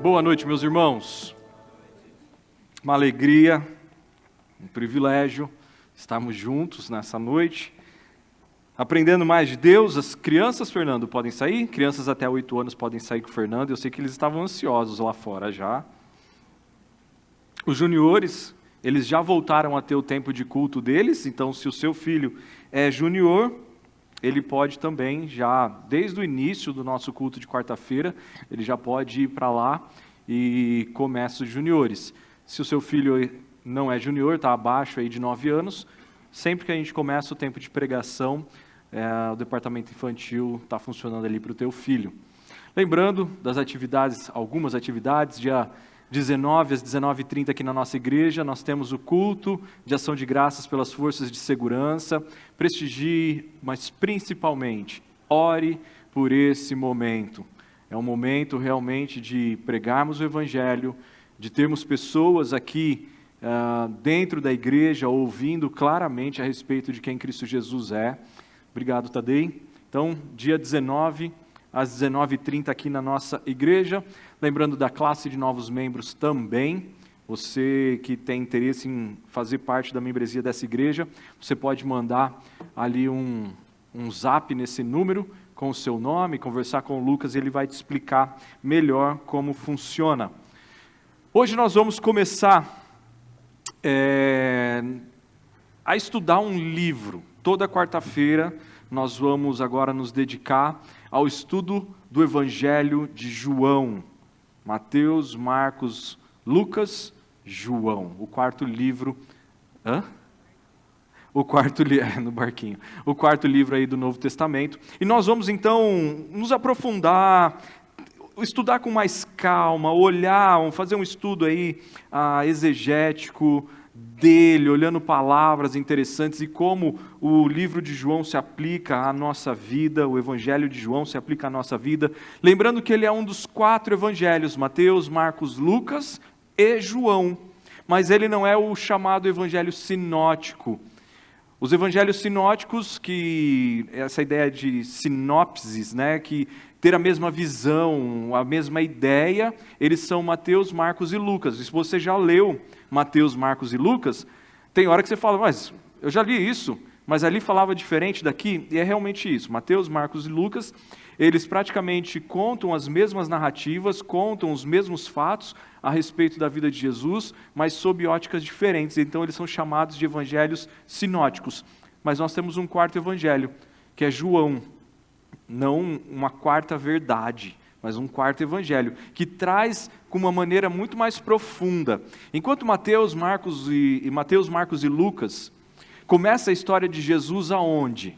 Boa noite, meus irmãos. Uma alegria, um privilégio estarmos juntos nessa noite, aprendendo mais de Deus. As crianças, Fernando, podem sair? Crianças até 8 anos podem sair com o Fernando. Eu sei que eles estavam ansiosos lá fora já. Os juniores, eles já voltaram a ter o tempo de culto deles, então se o seu filho é junior, ele pode também, já desde o início do nosso culto de quarta-feira, ele já pode ir para lá e começa os juniores. Se o seu filho não é junior, está abaixo aí de 9 anos, sempre que a gente começa o tempo de pregação, o departamento infantil está funcionando ali para o teu filho. Lembrando das atividades, algumas atividades, dia 19 às 19h30 aqui na nossa igreja, nós temos o culto de ação de graças pelas forças de segurança. Prestigie, mas principalmente, ore por esse momento. É um momento realmente de pregarmos o Evangelho, de termos pessoas aqui dentro da igreja ouvindo claramente a respeito de quem Cristo Jesus é. Obrigado, Tadei. Então, dia 19 às 19h30 aqui na nossa igreja. Lembrando da classe de novos membros também, você que tem interesse em fazer parte da membresia dessa igreja, você pode mandar ali um zap nesse número com o seu nome, conversar com o Lucas, ele vai te explicar melhor como funciona. Hoje nós vamos começar a estudar um livro. Toda quarta-feira nós vamos agora nos dedicar ao estudo do Evangelho de João. Mateus, Marcos, Lucas, João, o quarto livro, no barquinho, o quarto livro aí do Novo Testamento, e nós vamos então nos aprofundar, estudar com mais calma, olhar, fazer um estudo aí exegético dele, olhando palavras interessantes e como o livro de João se aplica à nossa vida, o Evangelho de João se aplica à nossa vida, lembrando que ele é um dos 4 evangelhos, Mateus, Marcos, Lucas e João, mas ele não é o chamado evangelho sinótico. Os evangelhos sinóticos, que essa ideia de sinopses, que ter a mesma visão, a mesma ideia, eles são Mateus, Marcos e Lucas. E se você já leu Mateus, Marcos e Lucas, tem hora que você fala, mas eu já li isso, mas ali falava diferente daqui, e é realmente isso. Mateus, Marcos e Lucas, eles praticamente contam as mesmas narrativas, contam os mesmos fatos a respeito da vida de Jesus, mas sob óticas diferentes. Então eles são chamados de evangelhos sinóticos. Mas nós temos um quarto evangelho, que é João. Não uma quarta verdade, mas um quarto evangelho, que traz com uma maneira muito mais profunda. Enquanto Mateus, Marcos e Lucas, começa a história de Jesus aonde?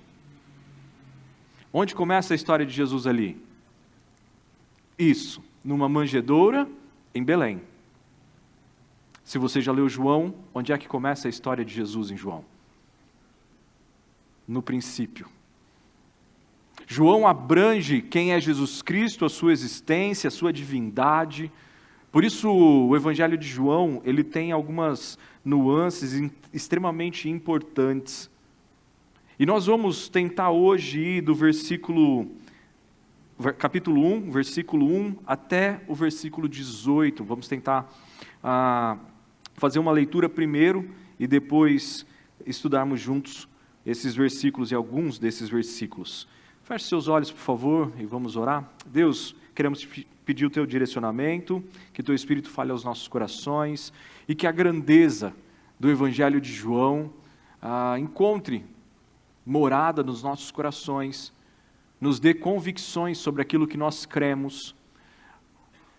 Onde começa a história de Jesus ali? Isso, numa manjedoura em Belém. Se você já leu João, onde é que começa a história de Jesus em João? No princípio. João abrange quem é Jesus Cristo, a sua existência, a sua divindade. Por isso o Evangelho de João, ele tem algumas nuances extremamente importantes. E nós vamos tentar hoje ir do capítulo 1, versículo 1 até o versículo 18. Vamos tentar fazer uma leitura primeiro e depois estudarmos juntos esses versículos e alguns desses versículos. Feche seus olhos, por favor, e vamos orar. Deus, queremos pedir o teu direcionamento, que teu Espírito fale aos nossos corações e que a grandeza do Evangelho de João encontre morada nos nossos corações, nos dê convicções sobre aquilo que nós cremos,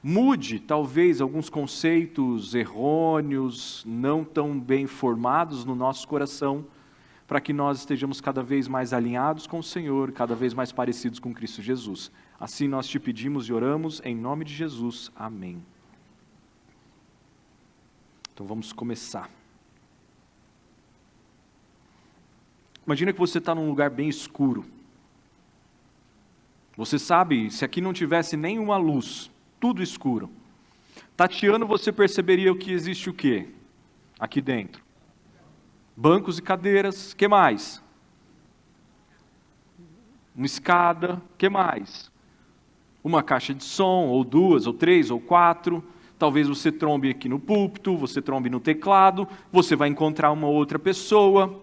mude talvez alguns conceitos errôneos, não tão bem formados no nosso coração, para que nós estejamos cada vez mais alinhados com o Senhor, cada vez mais parecidos com Cristo Jesus. Assim nós te pedimos e oramos em nome de Jesus. Amém. Então vamos começar. Imagina que você está num lugar bem escuro. Você sabe, se aqui não tivesse nenhuma luz, tudo escuro, tateando você perceberia que existe o quê? Aqui dentro. Bancos e cadeiras, que mais? Uma escada, que mais? uma caixa de som, ou duas, ou três, ou quatro. Talvez você trombe aqui no púlpito, você trombe no teclado, você vai encontrar uma outra pessoa.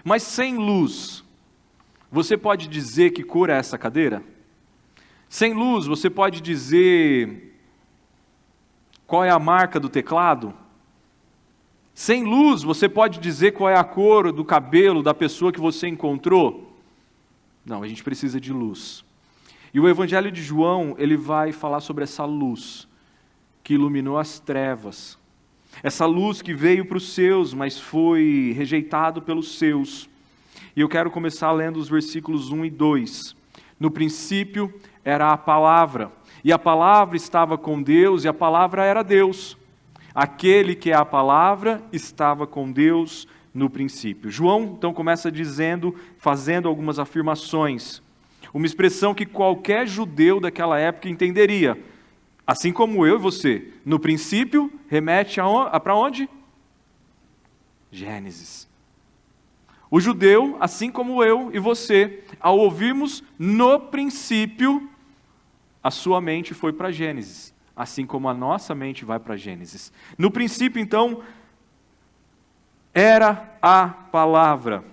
Mas sem luz, você pode dizer que cor é essa cadeira? Sem luz, você pode dizer qual é a marca do teclado? Sem luz, você pode dizer qual é a cor do cabelo da pessoa que você encontrou? Não, a gente precisa de luz. E o Evangelho de João, ele vai falar sobre essa luz que iluminou as trevas. Essa luz que veio para os seus, mas foi rejeitado pelos seus. E eu quero começar lendo os versículos 1 e 2. No princípio era a palavra, e a palavra estava com Deus, e a palavra era Deus. Aquele que é a palavra estava com Deus no princípio. João, então, começa dizendo, fazendo algumas afirmações. Uma expressão que qualquer judeu daquela época entenderia. Assim como eu e você. No princípio, remete para onde? Gênesis. O judeu, assim como eu e você, ao ouvirmos no princípio, a sua mente foi para Gênesis, assim como a nossa mente vai para Gênesis. No princípio, então, era a palavra.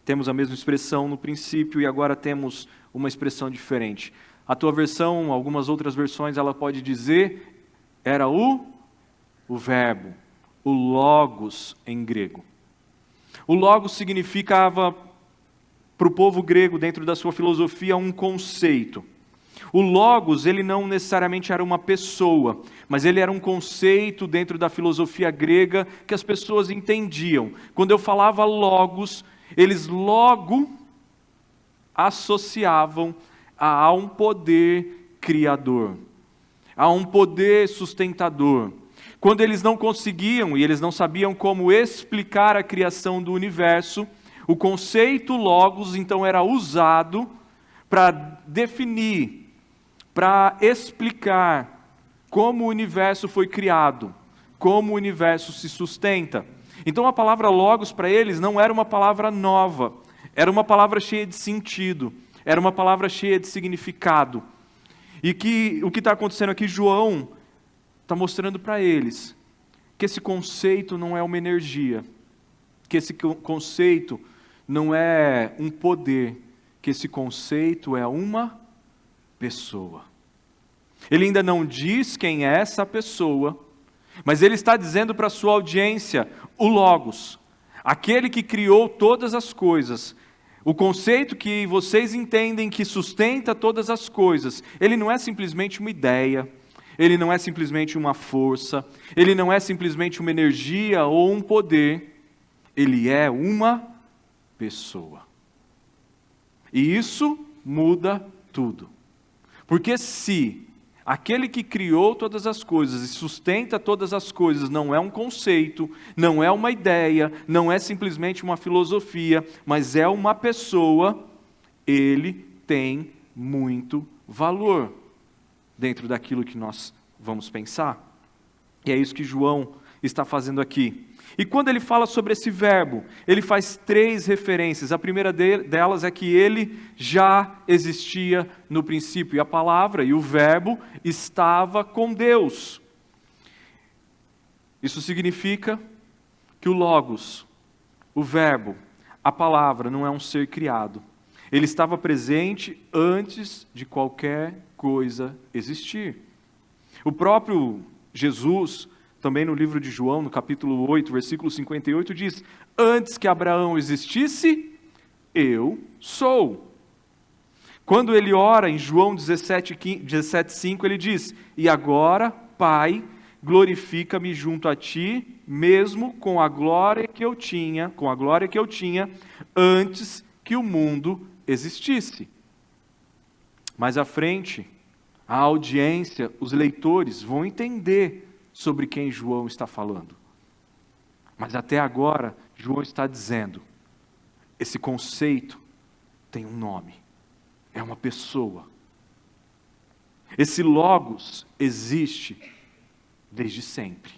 Temos a mesma expressão no princípio e agora temos uma expressão diferente. A tua versão, algumas outras versões, ela pode dizer, era o verbo, o logos em grego. O logos significava, para o povo grego, dentro da sua filosofia, um conceito. O logos, ele não necessariamente era uma pessoa, mas ele era um conceito dentro da filosofia grega que as pessoas entendiam. Quando eu falava logos, eles logo associavam a um poder criador, a um poder sustentador. Quando eles não conseguiam e eles não sabiam como explicar a criação do universo, o conceito logos então era usado para definir, para explicar como o universo foi criado, como o universo se sustenta. Então a palavra logos para eles não era uma palavra nova, era uma palavra cheia de sentido, era uma palavra cheia de significado. E que o que está acontecendo aqui, João está mostrando para eles que esse conceito não é uma energia, que esse conceito não é um poder, que esse conceito é uma pessoa. Ele ainda não diz quem é essa pessoa, mas ele está dizendo para a sua audiência, o Logos, aquele que criou todas as coisas, o conceito que vocês entendem que sustenta todas as coisas, ele não é simplesmente uma ideia, ele não é simplesmente uma força, ele não é simplesmente uma energia ou um poder, ele é uma pessoa. E isso muda tudo. Porque se aquele que criou todas as coisas e sustenta todas as coisas não é um conceito, não é uma ideia, não é simplesmente uma filosofia, mas é uma pessoa, ele tem muito valor dentro daquilo que nós vamos pensar. E é isso que João está fazendo aqui. E quando ele fala sobre esse verbo, ele faz 3 referências. A primeira delas é que ele já existia no princípio. E a palavra e o verbo estava com Deus. Isso significa que o Logos, o verbo, a palavra não é um ser criado. Ele estava presente antes de qualquer coisa existir. O próprio Jesus, também no livro de João, no capítulo 8, versículo 58, diz: antes que Abraão existisse, eu sou. Quando ele ora em João 17,5, ele diz: e agora, Pai, glorifica-me junto a ti, mesmo com a glória que eu tinha, antes que o mundo existisse. Mais à frente, a audiência, os leitores vão entender sobre quem João está falando. Mas até agora, João está dizendo, esse conceito tem um nome, é uma pessoa. Esse Logos existe desde sempre.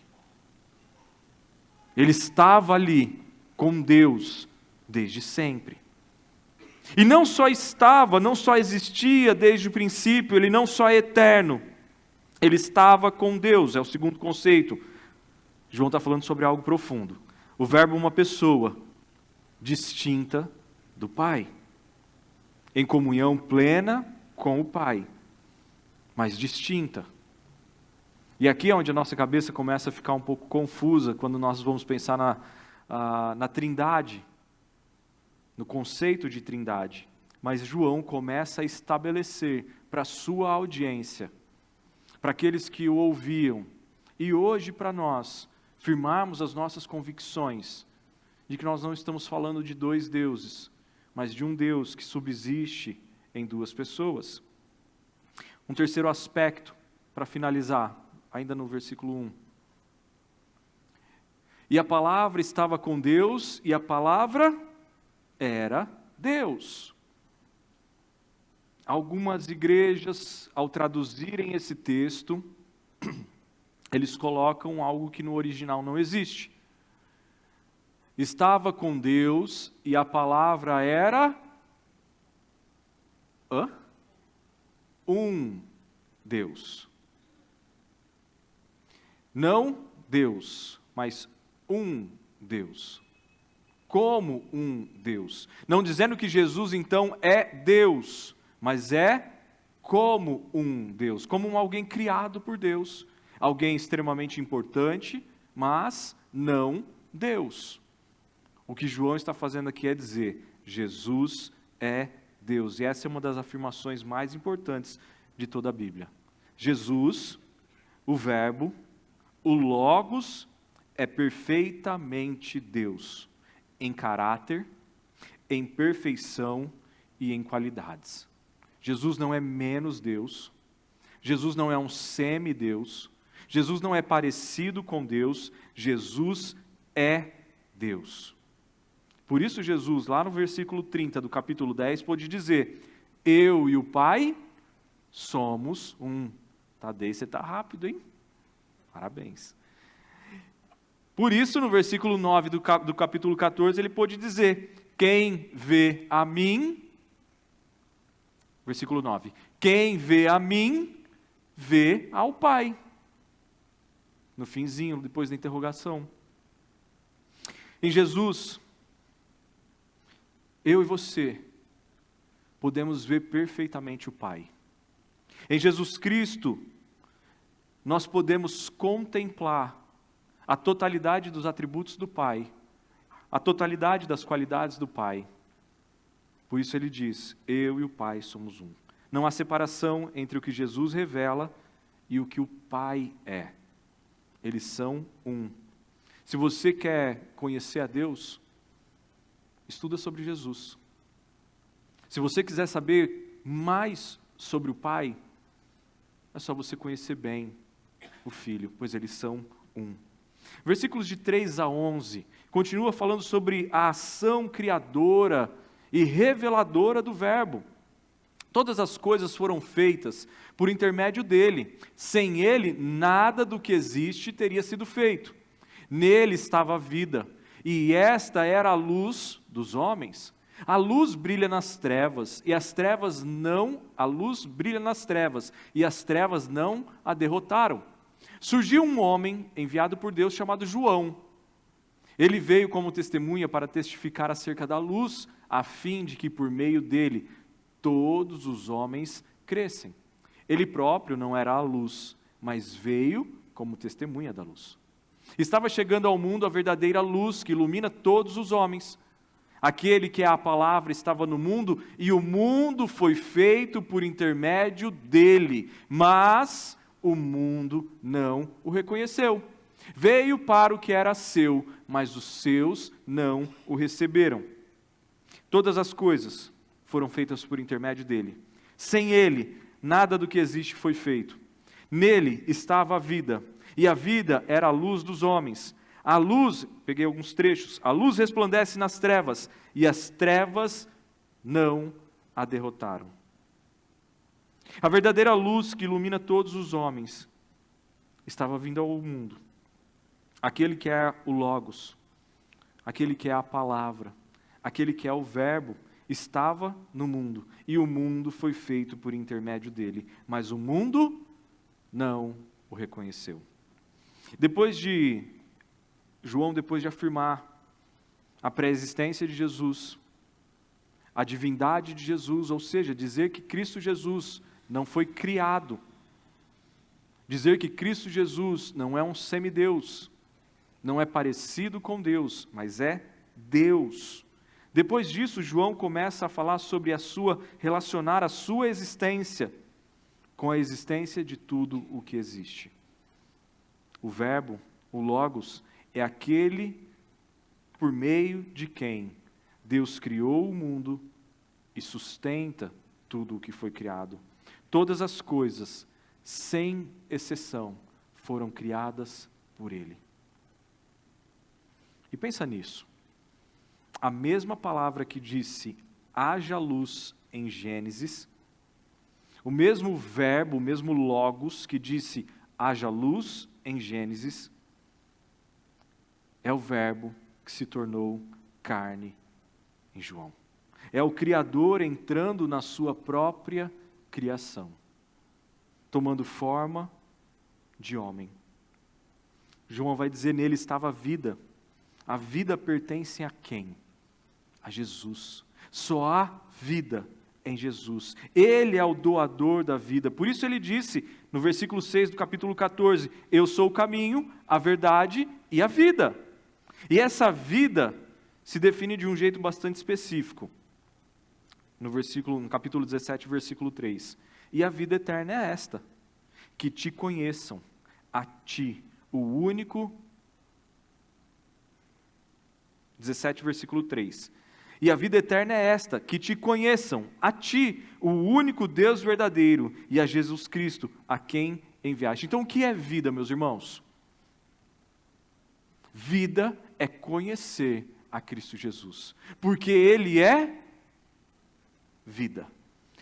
Ele estava ali com Deus desde sempre. E não só estava, não só existia desde o princípio, ele não só é eterno, ele estava com Deus, é o segundo conceito. João está falando sobre algo profundo. O Verbo é uma pessoa distinta do Pai, em comunhão plena com o Pai, mas distinta. E aqui é onde a nossa cabeça começa a ficar um pouco confusa, quando nós vamos pensar na Trindade, no conceito de Trindade. Mas João começa a estabelecer para a sua audiência, para aqueles que o ouviam, e hoje para nós, firmarmos as nossas convicções, de que nós não estamos falando de dois deuses, mas de um Deus que subsiste em duas pessoas. Um terceiro aspecto, para finalizar, ainda no versículo 1. E a palavra estava com Deus, e a palavra era Deus. Algumas igrejas, ao traduzirem esse texto, eles colocam algo que no original não existe. Estava com Deus e a palavra era um Deus. Não Deus, mas um Deus. Como um Deus. Não dizendo que Jesus então é Deus, mas é como um Deus, como alguém criado por Deus, alguém extremamente importante, mas não Deus. O que João está fazendo aqui é dizer, Jesus é Deus, e essa é uma das afirmações mais importantes de toda a Bíblia. Jesus, o Verbo, o Logos, é perfeitamente Deus, em caráter, em perfeição e em qualidades. Jesus não é menos Deus, Jesus não é um semideus, Jesus não é parecido com Deus, Jesus é Deus. Por isso Jesus, lá no versículo 30 do capítulo 10, pôde dizer, eu e o Pai somos um. Tadei, você está rápido, hein? Parabéns. Por isso, no versículo 9 do capítulo 14, ele pôde dizer, quem vê a mim, versículo 9, quem vê a mim, vê ao Pai. No finzinho, depois da interrogação. Em Jesus, eu e você podemos ver perfeitamente o Pai. Em Jesus Cristo, nós podemos contemplar a totalidade dos atributos do Pai, a totalidade das qualidades do Pai. Por isso ele diz, eu e o Pai somos um. Não há separação entre o que Jesus revela e o que o Pai é. Eles são um. Se você quer conhecer a Deus, estuda sobre Jesus. Se você quiser saber mais sobre o Pai, é só você conhecer bem o Filho, pois eles são um. Versículos de 3 a 11, continua falando sobre a ação criadora e reveladora do Verbo. Todas as coisas foram feitas por intermédio dele. Sem ele, nada do que existe teria sido feito. Nele estava a vida, e esta era a luz dos homens. A luz brilha nas trevas, e as trevas não, a luz brilha nas trevas, e as trevas não a derrotaram. Surgiu um homem enviado por Deus chamado João. Ele veio como testemunha para testificar acerca da luz, a fim de que por meio dele todos os homens crescem. Ele próprio não era a luz, mas veio como testemunha da luz. Estava chegando ao mundo a verdadeira luz que ilumina todos os homens. Aquele que é a palavra estava no mundo e o mundo foi feito por intermédio dele, mas o mundo não o reconheceu. Veio para o que era seu, mas os seus não o receberam. Todas as coisas foram feitas por intermédio dele. Sem ele, nada do que existe foi feito. Nele estava a vida, e a vida era a luz dos homens. A luz, peguei alguns trechos, a luz resplandece nas trevas, e as trevas não a derrotaram. A verdadeira luz que ilumina todos os homens estava vindo ao mundo. Aquele que é o Logos, aquele que é a palavra, aquele que é o Verbo, estava no mundo, e o mundo foi feito por intermédio dele, mas o mundo não o reconheceu. João, depois de afirmar a pré-existência de Jesus, a divindade de Jesus, ou seja, dizer que Cristo Jesus não foi criado, dizer que Cristo Jesus não é um semideus, não é parecido com Deus, mas é Deus. Depois disso, João começa a falar sobre relacionar a sua existência com a existência de tudo o que existe. O Verbo, o Logos, é aquele por meio de quem Deus criou o mundo e sustenta tudo o que foi criado. Todas as coisas, sem exceção, foram criadas por Ele. E pensa nisso. A mesma palavra que disse haja luz em Gênesis, o mesmo verbo, o mesmo logos que disse haja luz em Gênesis, é o verbo que se tornou carne em João. É o Criador entrando na sua própria criação, tomando forma de homem. João vai dizer, nele estava a vida. A vida pertence a quem? A Jesus. Só há vida em Jesus. Ele é o doador da vida. Por isso ele disse, no versículo 6 do capítulo 14, eu sou o caminho, a verdade e a vida. E essa vida se define de um jeito bastante específico. No capítulo 17, versículo 3. E a vida eterna é esta, que te conheçam, a ti, o único... 17, versículo 3. E a vida eterna é esta, que te conheçam, a ti, o único Deus verdadeiro, e a Jesus Cristo, a quem enviaste. Então o que é vida, meus irmãos? Vida é conhecer a Cristo Jesus, porque Ele é vida.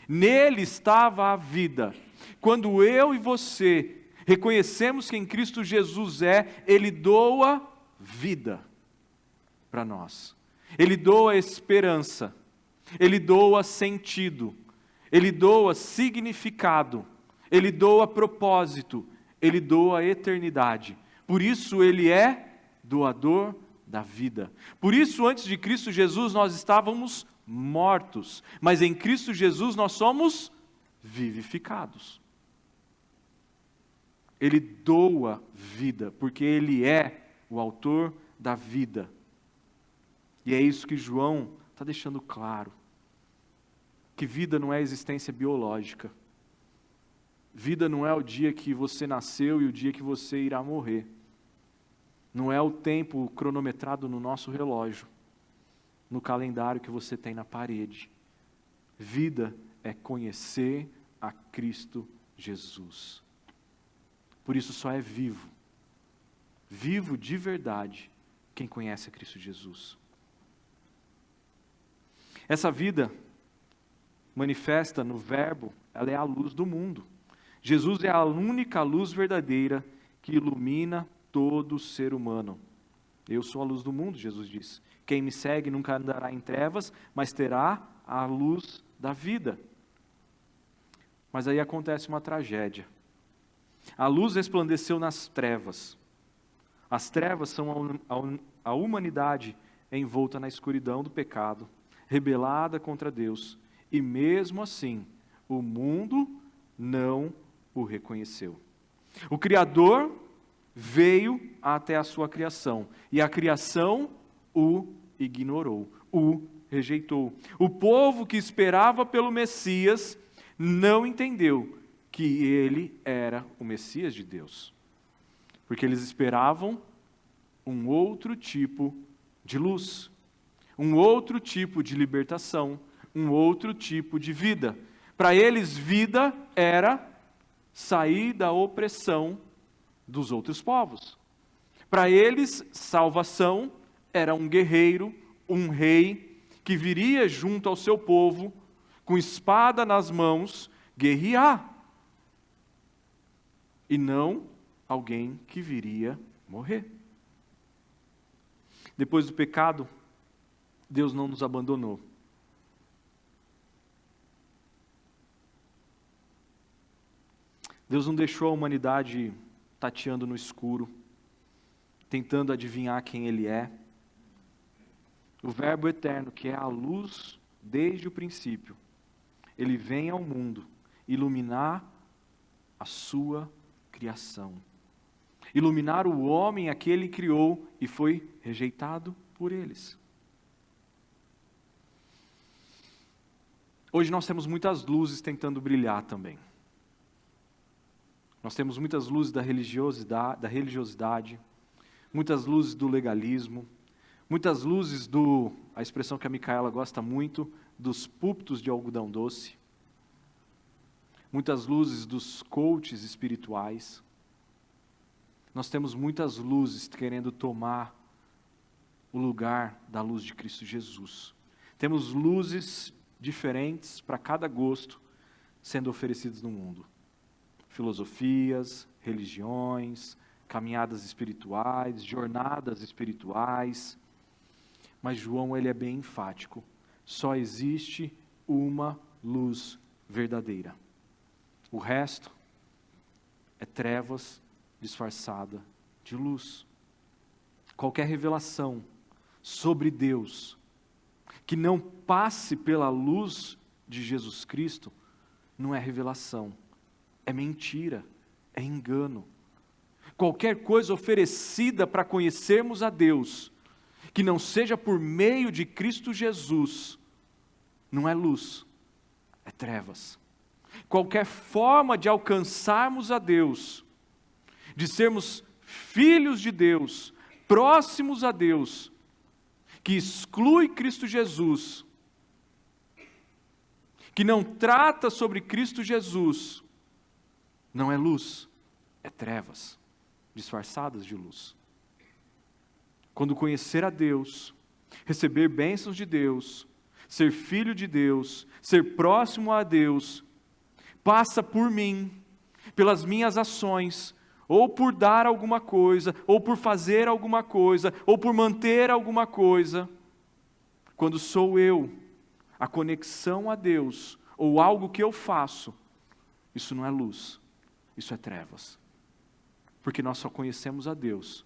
Nele estava a vida. Quando eu e você reconhecemos quem Cristo Jesus é, Ele doa vida para nós. Ele doa esperança, Ele doa sentido, Ele doa significado, Ele doa propósito, Ele doa eternidade. Por isso Ele é doador da vida. Por isso, antes de Cristo Jesus, nós estávamos mortos, mas em Cristo Jesus nós somos vivificados. Ele doa vida, porque Ele é o autor da vida. E é isso que João está deixando claro, que vida não é existência biológica. Vida não é o dia que você nasceu e o dia que você irá morrer. Não é o tempo cronometrado no nosso relógio, no calendário que você tem na parede. Vida é conhecer a Cristo Jesus. Por isso só é vivo de verdade, quem conhece a Cristo Jesus. Essa vida manifesta no Verbo, ela é a luz do mundo. Jesus é a única luz verdadeira que ilumina todo ser humano. Eu sou a luz do mundo, Jesus disse. Quem me segue nunca andará em trevas, mas terá a luz da vida. Mas aí acontece uma tragédia. A luz resplandeceu nas trevas. As trevas são a humanidade envolta na escuridão do pecado, rebelada contra Deus, e mesmo assim, o mundo não o reconheceu. O Criador veio até a sua criação, e a criação o ignorou, o rejeitou. O povo que esperava pelo Messias não entendeu que ele era o Messias de Deus, porque eles esperavam um outro tipo de luz, um outro tipo de libertação, um outro tipo de vida. Para eles, vida era sair da opressão dos outros povos. Para eles, salvação era um guerreiro, um rei, que viria junto ao seu povo, com espada nas mãos, guerrear. E não alguém que viria morrer. Depois do pecado, Deus não nos abandonou. Deus não deixou a humanidade tateando no escuro, tentando adivinhar quem Ele é. O Verbo eterno, que é a luz desde o princípio, Ele vem ao mundo iluminar a sua criação. Iluminar o homem a que Ele criou e foi rejeitado por eles. Hoje nós temos muitas luzes tentando brilhar também. Nós temos muitas luzes da religiosidade, muitas luzes do legalismo, muitas luzes a expressão que a Micaela gosta muito, dos púlpitos de algodão doce, muitas luzes dos coaches espirituais. Nós temos muitas luzes querendo tomar o lugar da luz de Cristo Jesus. Temos luzes diferentes para cada gosto sendo oferecidas no mundo. Filosofias, religiões, caminhadas espirituais, jornadas espirituais. Mas João, ele é bem enfático. Só existe uma luz verdadeira. O resto é trevas disfarçada de luz. Qualquer revelação sobre Deus que não passe pela luz de Jesus Cristo não é revelação, é mentira, é engano. Qualquer coisa oferecida para conhecermos a Deus, que não seja por meio de Cristo Jesus, não é luz, é trevas. Qualquer forma de alcançarmos a Deus, de sermos filhos de Deus, próximos a Deus, que exclui Cristo Jesus, que não trata sobre Cristo Jesus, não é luz, é trevas, disfarçadas de luz. Quando conhecer a Deus, receber bênçãos de Deus, ser filho de Deus, ser próximo a Deus, passa por mim, pelas minhas ações, ou por dar alguma coisa, ou por fazer alguma coisa, ou por manter alguma coisa. Quando sou eu, a conexão a Deus, ou algo que eu faço, isso não é luz, isso é trevas. Porque nós só conhecemos a Deus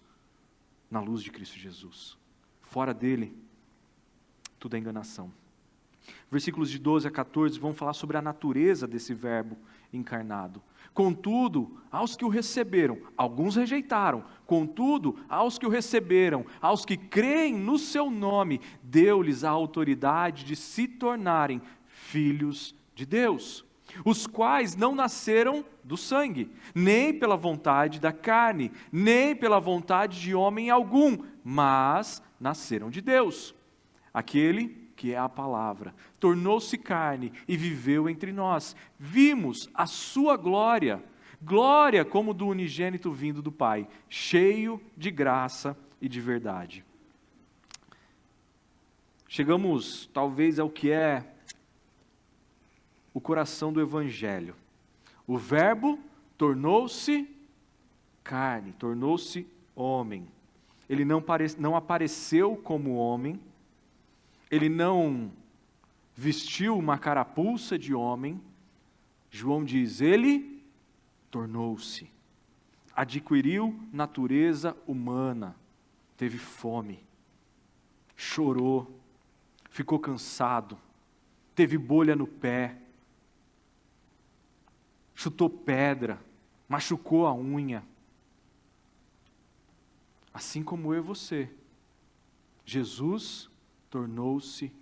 na luz de Cristo Jesus. Fora dele, tudo é enganação. Versículos de 12 a 14 vão falar sobre a natureza desse verbo encarnado. Contudo, aos que o receberam, alguns rejeitaram. Contudo, aos que o receberam, aos que creem no seu nome, deu-lhes a autoridade de se tornarem filhos de Deus, os quais não nasceram do sangue, nem pela vontade da carne, nem pela vontade de homem algum, mas nasceram de Deus. Aquele que é a palavra, tornou-se carne e viveu entre nós. Vimos a sua glória, glória como do unigênito vindo do Pai, cheio de graça e de verdade. Chegamos talvez ao que é o coração do Evangelho. O Verbo tornou-se carne, tornou-se homem. Ele não apareceu como homem, ele não vestiu uma carapuça de homem. João diz, ele tornou-se, adquiriu natureza humana, teve fome, chorou, ficou cansado, teve bolha no pé, chutou pedra, machucou a unha. Assim como eu e você, Jesus tornou-se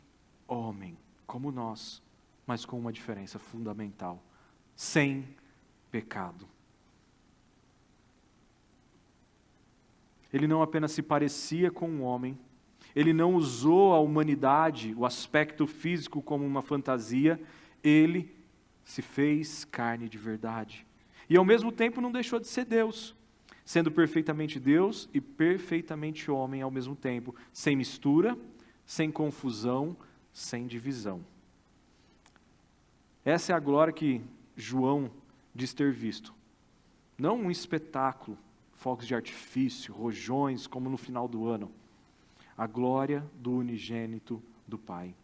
homem, como nós, mas com uma diferença fundamental: sem pecado. Ele não apenas se parecia com um homem, ele não usou a humanidade, o aspecto físico como uma fantasia, ele se fez carne de verdade. E ao mesmo tempo não deixou de ser Deus, sendo perfeitamente Deus e perfeitamente homem ao mesmo tempo, sem mistura, sem confusão, sem divisão. Essa é a glória que João diz ter visto. Não um espetáculo, fogos de artifício, rojões, como no final do ano. A glória do unigênito do Pai.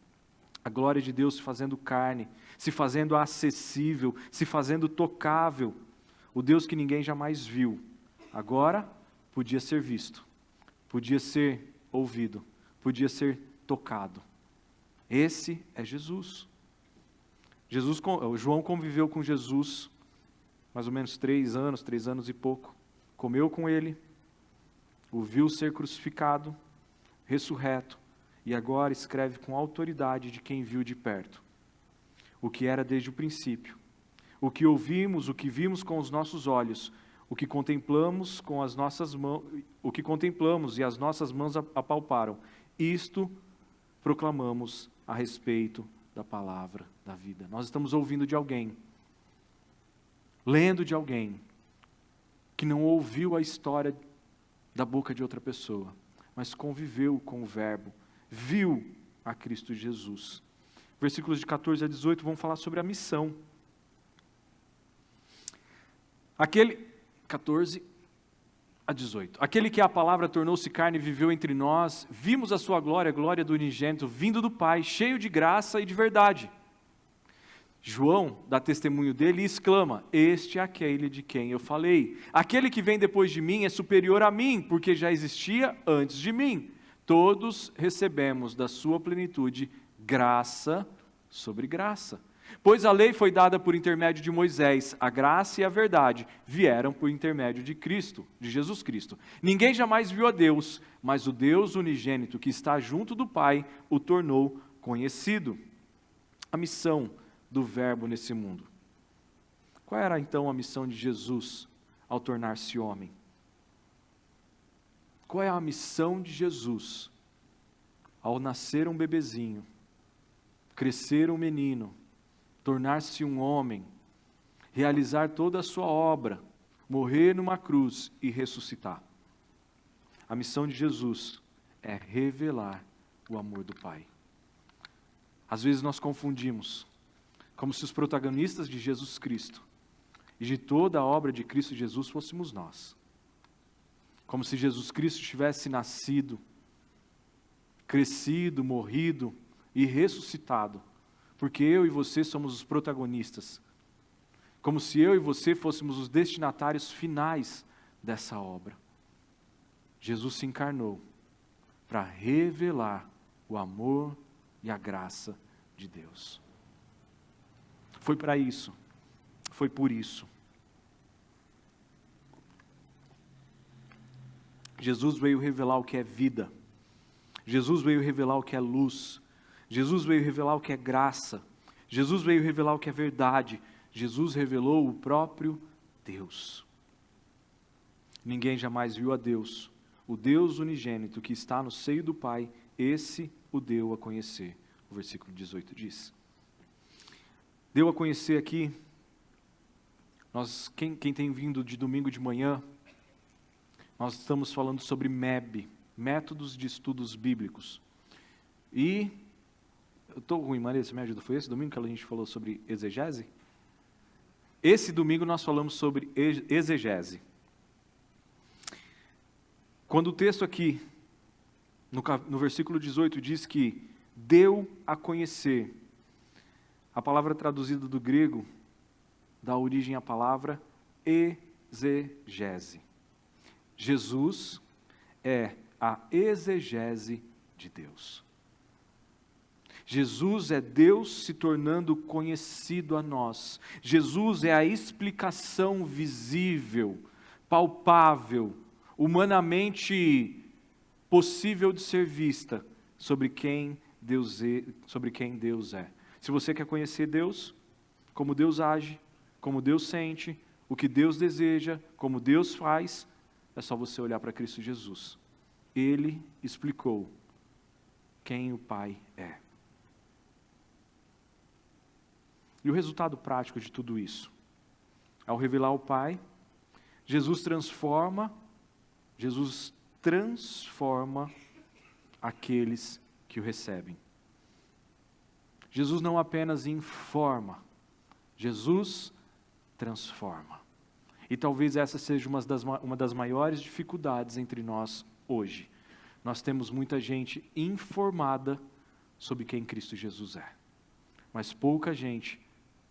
A glória de Deus se fazendo carne, se fazendo acessível, se fazendo tocável. o Deus que ninguém jamais viu, agora podia ser visto, podia ser ouvido, podia ser tocado. Esse é Jesus. João conviveu com Jesus mais ou menos 3 anos e pouco. Comeu com ele, o viu ser crucificado, ressurreto, e agora escreve com autoridade de quem viu de perto. O que era desde o princípio, o que ouvimos, o que vimos com os nossos olhos, o que contemplamos com as nossas mãos, o que contemplamos e as nossas mãos apalparam, isto proclamamos a respeito da palavra da vida. Nós estamos ouvindo de alguém, lendo de alguém, que não ouviu a história da boca de outra pessoa, mas conviveu com o Verbo, viu a Cristo Jesus. Versículos de 14 a 18 vão falar sobre a missão. 14 a 18. Aquele que a palavra tornou-se carne e viveu entre nós, vimos a sua glória, a glória do unigênito, vindo do Pai, cheio de graça e de verdade. João dá testemunho dele e exclama: este é aquele de quem eu falei. Aquele que vem depois de mim é superior a mim, porque já existia antes de mim. Todos recebemos da sua plenitude graça sobre graça. Pois a lei foi dada por intermédio de Moisés, a graça e a verdade vieram por intermédio de Cristo, de Jesus Cristo. Ninguém jamais viu a Deus, mas o Deus unigênito que está junto do Pai o tornou conhecido. A missão do Verbo nesse mundo. Qual era então a missão de Jesus ao tornar-se homem? Qual é a missão de Jesus ao nascer um bebezinho, crescer um menino, tornar-se um homem, realizar toda a sua obra, morrer numa cruz e ressuscitar? A missão de Jesus é revelar o amor do Pai. Às vezes nós confundimos, como se os protagonistas de Jesus Cristo e de toda a obra de Cristo Jesus fôssemos nós. Como se Jesus Cristo tivesse nascido, crescido, morrido e ressuscitado, porque eu e você somos os protagonistas. Como se eu e você fôssemos os destinatários finais dessa obra. Jesus se encarnou para revelar o amor e a graça de Deus. Foi para isso, foi por isso. Jesus veio revelar o que é vida. Jesus veio revelar o que é luz. Jesus veio revelar o que é graça. Jesus veio revelar o que é verdade. Jesus revelou o próprio Deus. Ninguém jamais viu a Deus. O Deus unigênito que está no seio do Pai, esse o deu a conhecer. O versículo 18 diz. Deu a conhecer aqui, quem tem vindo de domingo de manhã, nós estamos falando sobre MEB, Métodos de Estudos Bíblicos. E, eu estou ruim, Maria, você me ajuda? Foi esse domingo que a gente falou sobre exegese? Esse domingo nós falamos sobre exegese. Quando o texto aqui, no versículo 18, diz que deu a conhecer, a palavra traduzida do grego dá origem à palavra exegese. Jesus é a exegese de Deus. Jesus é Deus se tornando conhecido a nós. Jesus é a explicação visível, palpável, humanamente possível de ser vista sobre quem Deus é. Se você quer conhecer Deus, como Deus age, como Deus sente, o que Deus deseja, como Deus faz, é só você olhar para Cristo Jesus. Ele explicou quem o Pai é. E o resultado prático de tudo isso? Ao revelar o Pai, Jesus transforma aqueles que o recebem. Jesus não apenas informa, Jesus transforma. E talvez essa seja uma das maiores dificuldades entre nós hoje. Nós temos muita gente informada sobre quem Cristo Jesus é, mas pouca gente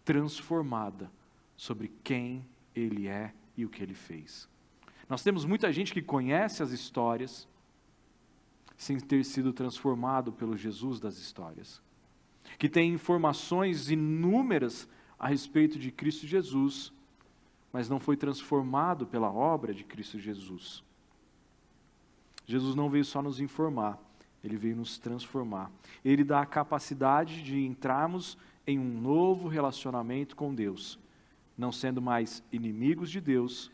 transformada sobre quem Ele é e o que Ele fez. Nós temos muita gente que conhece as histórias sem ter sido transformado pelo Jesus das histórias, que tem informações inúmeras a respeito de Cristo Jesus, mas não foi transformado pela obra de Cristo Jesus. Jesus não veio só nos informar, Ele veio nos transformar. Ele dá a capacidade de entrarmos em um novo relacionamento com Deus, não sendo mais inimigos de Deus,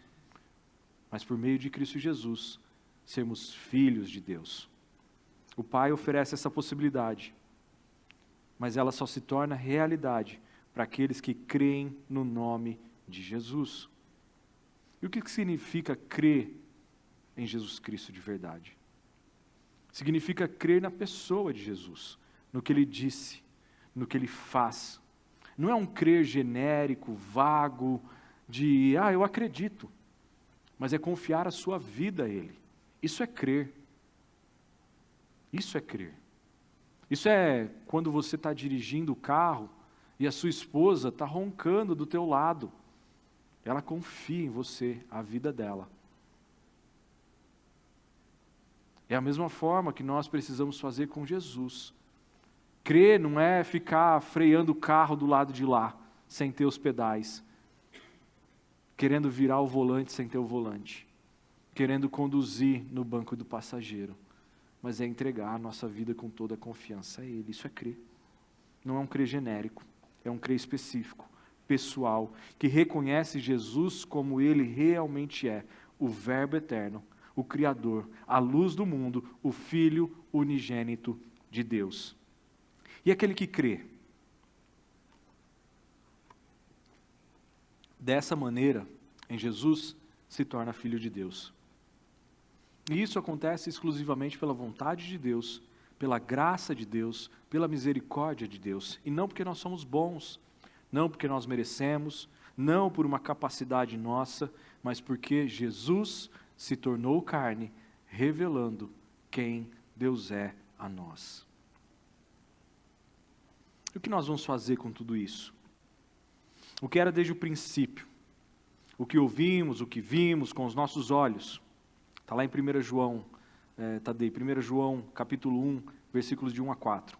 mas por meio de Cristo Jesus, sermos filhos de Deus. O Pai oferece essa possibilidade, mas ela só se torna realidade para aqueles que creem no nome de Jesus. E o que significa crer em Jesus Cristo de verdade? Significa crer na pessoa de Jesus, no que Ele disse, no que Ele faz. Não é um crer genérico, vago, de, eu acredito, mas é confiar a sua vida a Ele. Isso é crer. Isso é crer. Isso é quando você está dirigindo o carro e a sua esposa está roncando do teu lado. Ela confia em você, a vida dela. É a mesma forma que nós precisamos fazer com Jesus. Crer não é ficar freando o carro do lado de lá, sem ter os pedais, querendo virar o volante sem ter o volante, querendo conduzir no banco do passageiro, mas é entregar a nossa vida com toda a confiança a Ele. Isso é crer. Não é um crer genérico, é um crer específico, pessoal, que reconhece Jesus como Ele realmente é, o Verbo eterno, o Criador, a luz do mundo, o Filho unigênito de Deus. E aquele que crê dessa maneira em Jesus se torna filho de Deus. E isso acontece exclusivamente pela vontade de Deus, pela graça de Deus, pela misericórdia de Deus, e não porque nós somos bons, não porque nós merecemos, não por uma capacidade nossa, mas porque Jesus se tornou carne, revelando quem Deus é a nós. E o que nós vamos fazer com tudo isso? O que era desde o princípio, o que ouvimos, o que vimos com os nossos olhos, está lá em 1 João, Tadei, 1 João capítulo 1, versículos de 1 a 4.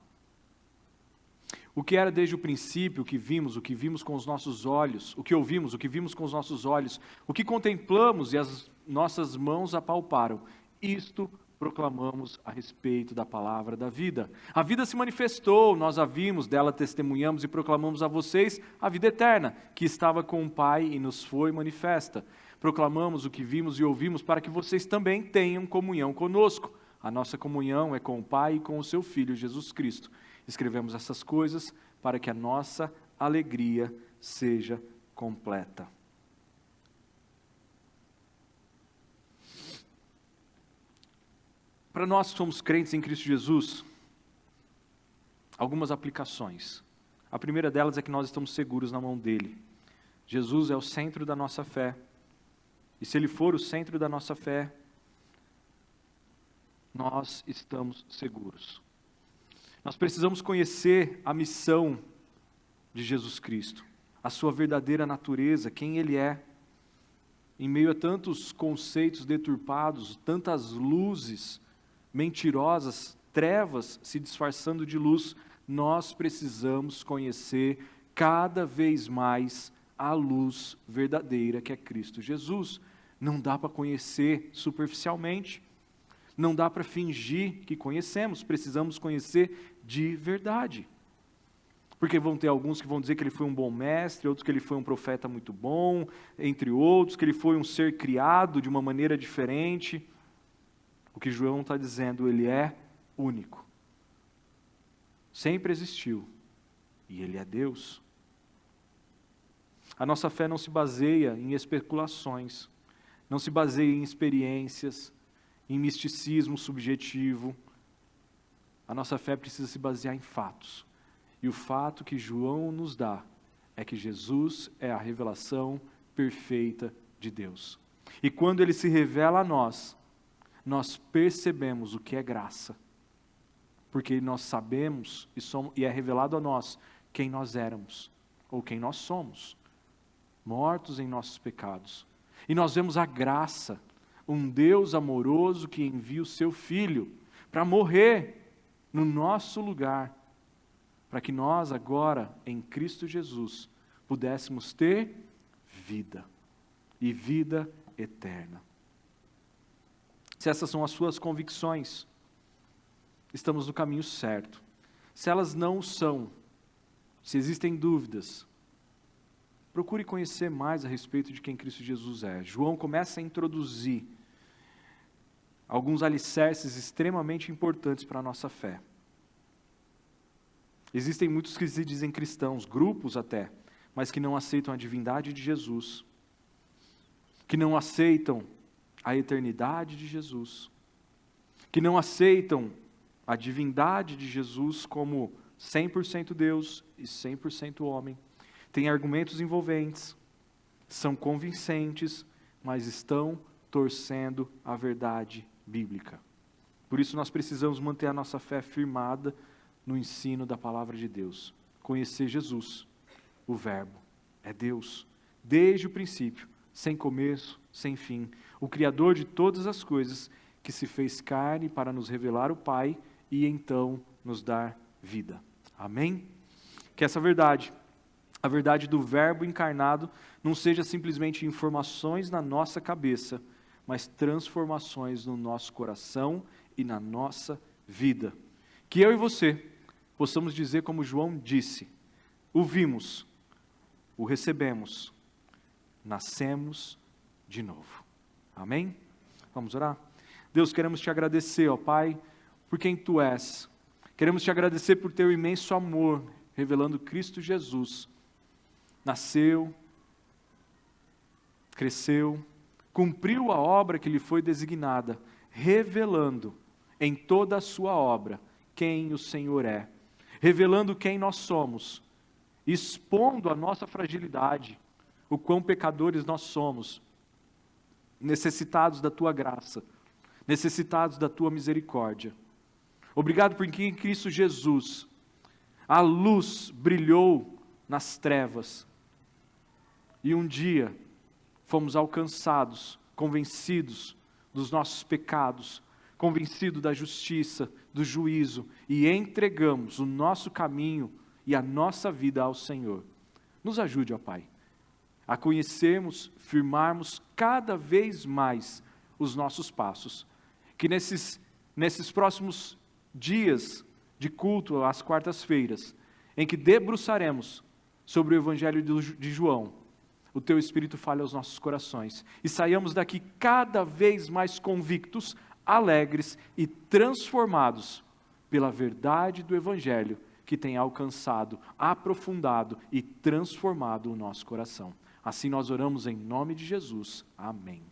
O que era desde o princípio, o que vimos com os nossos olhos, o que ouvimos, o que vimos com os nossos olhos, o que contemplamos e as nossas mãos apalparam, isto proclamamos a respeito da palavra da vida. A vida se manifestou, nós a vimos, dela testemunhamos e proclamamos a vocês a vida eterna, que estava com o Pai e nos foi manifesta. Proclamamos o que vimos e ouvimos para que vocês também tenham comunhão conosco. A nossa comunhão é com o Pai e com o seu Filho, Jesus Cristo. Escrevemos essas coisas para que a nossa alegria seja completa. Para nós que somos crentes em Cristo Jesus, algumas aplicações. A primeira delas é que nós estamos seguros na mão dEle. Jesus é o centro da nossa fé. E se Ele for o centro da nossa fé, nós estamos seguros. Nós precisamos conhecer a missão de Jesus Cristo, a sua verdadeira natureza, quem Ele é. Em meio a tantos conceitos deturpados, tantas luzes mentirosas, trevas se disfarçando de luz, nós precisamos conhecer cada vez mais a luz verdadeira que é Cristo Jesus. Não dá para conhecer superficialmente, não dá para fingir que conhecemos, precisamos conhecer de verdade. Porque vão ter alguns que vão dizer que ele foi um bom mestre, outros que ele foi um profeta muito bom, entre outros, que ele foi um ser criado de uma maneira diferente. O que João está dizendo, ele é único. Sempre existiu. E ele é Deus. A nossa fé não se baseia em especulações, não se baseia em experiências, em misticismo subjetivo. A nossa fé precisa se basear em fatos. E o fato que João nos dá é que Jesus é a revelação perfeita de Deus. E quando ele se revela a nós percebemos o que é graça. Porque nós sabemos e é revelado a nós quem nós éramos, ou quem nós somos. mortos em nossos pecados. E nós vemos a graça, um Deus amoroso que envia o seu Filho para morrer no nosso lugar, para que nós agora, em Cristo Jesus, pudéssemos ter vida, e vida eterna. Se essas são as suas convicções, estamos no caminho certo. Se elas não são, se existem dúvidas, procure conhecer mais a respeito de quem Cristo Jesus é. João começa a introduzir alguns alicerces extremamente importantes para a nossa fé. Existem muitos que se dizem cristãos, grupos até, mas que não aceitam a divindade de Jesus, que não aceitam a eternidade de Jesus, que não aceitam a divindade de Jesus como 100% Deus e 100% homem. Tem argumentos envolventes, são convincentes, mas estão torcendo a verdade bíblica. Por isso nós precisamos manter a nossa fé firmada no ensino da palavra de Deus. Conhecer Jesus, o Verbo, é Deus, desde o princípio, sem começo, sem fim, o Criador de todas as coisas, que se fez carne para nos revelar o Pai e então nos dar vida. Amém? Que essa verdade, a verdade do Verbo encarnado, não seja simplesmente informações na nossa cabeça, mas transformações no nosso coração e na nossa vida. Que eu e você possamos dizer como João disse: o vimos, o recebemos, nascemos de novo. Amém? Vamos orar? Deus, queremos te agradecer, ó Pai, por quem Tu és. Queremos te agradecer por Teu imenso amor, revelando Cristo Jesus. Nasceu, cresceu, cumpriu a obra que lhe foi designada, revelando em toda a sua obra quem o Senhor é, revelando quem nós somos, expondo a nossa fragilidade, o quão pecadores nós somos, necessitados da Tua graça, necessitados da Tua misericórdia. Obrigado porque em Cristo Jesus a luz brilhou nas trevas e um dia fomos alcançados, convencidos dos nossos pecados, convencidos da justiça, do juízo, e entregamos o nosso caminho e a nossa vida ao Senhor. Nos ajude, ó Pai, a conhecermos, firmarmos cada vez mais os nossos passos. Que nesses próximos dias de culto, às quartas-feiras, em que debruçaremos sobre o Evangelho de João, o Teu Espírito fale aos nossos corações e saiamos daqui cada vez mais convictos, alegres e transformados pela verdade do Evangelho que tem alcançado, aprofundado e transformado o nosso coração. Assim nós oramos em nome de Jesus. Amém.